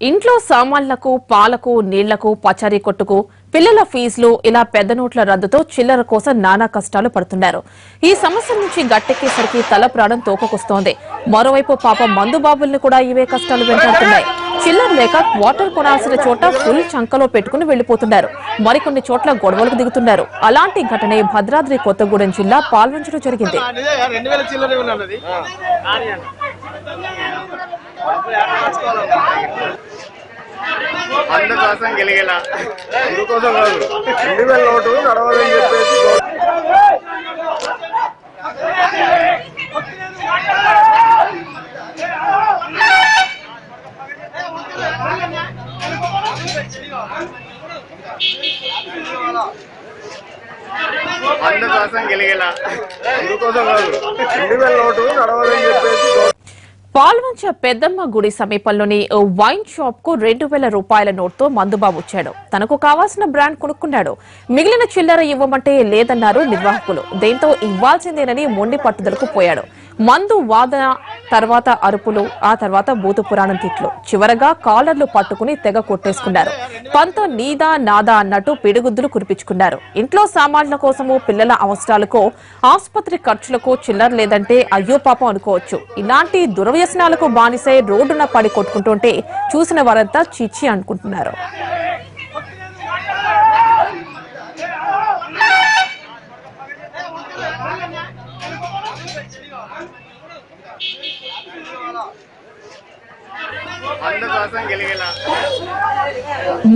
ఇంట్లో సామాన్లకు పాలకు నీళ్లకు పచారీ కొట్టుకు పిల్లల ఫీజులు ఇలా పెద్ద నోట్ల రద్దుతో చిల్లర కోసం నానా కష్టాలు పడుతున్నారు. ఈ సమస్య నుంచి గట్టెక్కేసరికి తల ప్రాణం తోకకొస్తోంది. మరోవైపు పాపం మందు బాబుల్ని కూడా ఇవే కష్టాలు వెంటాడుతున్నాయి. చిల్లర లేక క్వార్టర్ కొనాల్సిన చోట ఫుల్ చంకలో పెట్టుకుని వెళ్లిపోతున్నారు. మరికొన్ని చోట్ల గొడవలకు దిగుతున్నారు. అలాంటి ఘటనే భద్రాద్రి కొత్తగూడెం జిల్లా పాల్వంచలో జరిగింది. అందుకోసం గెలిగేలా అందుకోసం కాదు 2000 నోటు నడవాలని చెప్పేసి అందుకోసం గెలిగేలా అందుకోసం కాదు 2000 నోటు నడవాలని చెప్పేసి పాల్వంచ పెద్దమ్మ గుడి సమీపంలోని ఓ వైన్ షాప్ కు 2000 రూపాయల నోట్తో మందుబాబు వచ్చాడు. తనకు కావాల్సిన బ్రాండ్ కొనుక్కున్నాడు. మిగిలిన చిల్లర ఇవ్వమంటే లేదన్నారు నిర్వాహకులు. దీంతో ఇవ్వాల్సిందేనని మొండి పట్టుదలకు పోయాడు. మందు వాదన, తర్వాత అరుపులు, ఆ తర్వాత భూత పురాణం తిట్లు, చివరగా కాలర్లు పట్టుకుని తెగ కొట్టేసుకున్నారు. పంత నీదా నాదా అన్నట్టు పిడిగుద్దులు కురిపించుకున్నారు. ఇంట్లో సామాన్ల కోసము, పిల్లల అవసరాలకు, ఆసుపత్రి ఖర్చులకు చిల్లర లేదంటే అయ్యో పాపం అనుకోవచ్చు. ఇలాంటి దుర్వ్యసనాలకు బానిసై రోడ్డున పడి కొట్టుకుంటుంటే చూసిన వారంతా చీచి అనుకుంటున్నారు.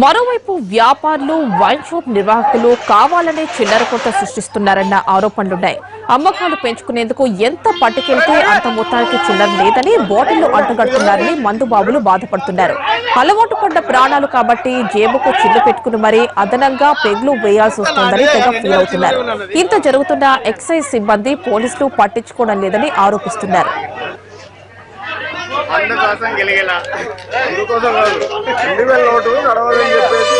మరోవైపు వ్యాపారులు, వైన్ షాప్ నిర్వాహకులు కావాలనే చిల్లర కొట్ట సృష్టిస్తున్నారన్న ఆరోపణలున్నాయి. అమ్మకాలు పెంచుకునేందుకు ఎంత పట్టుకెళ్తే అంత మొత్తానికి చిల్లర లేదని బాటిళ్లు అంటగడుతున్నారని మందుబాబులు బాధపడుతున్నారు. అలవాటు పడ్డ ప్రాణాలు కాబట్టి జేబుకు చిల్లు పెట్టుకుని మరీ అదనంగా పెగ్లు వేయాల్సి వస్తోందని తెగ ఫీల్ అవుతున్నారు. ఇంత జరుగుతున్న ఎక్సైజ్ సిబ్బంది, పోలీసులు పట్టించుకోవడం లేదని ఆరోపిస్తున్నారు. అందుకోసం గెలిగేలా అందుకోసం కాదు 2000 నోటు నడవాలని చెప్పేసి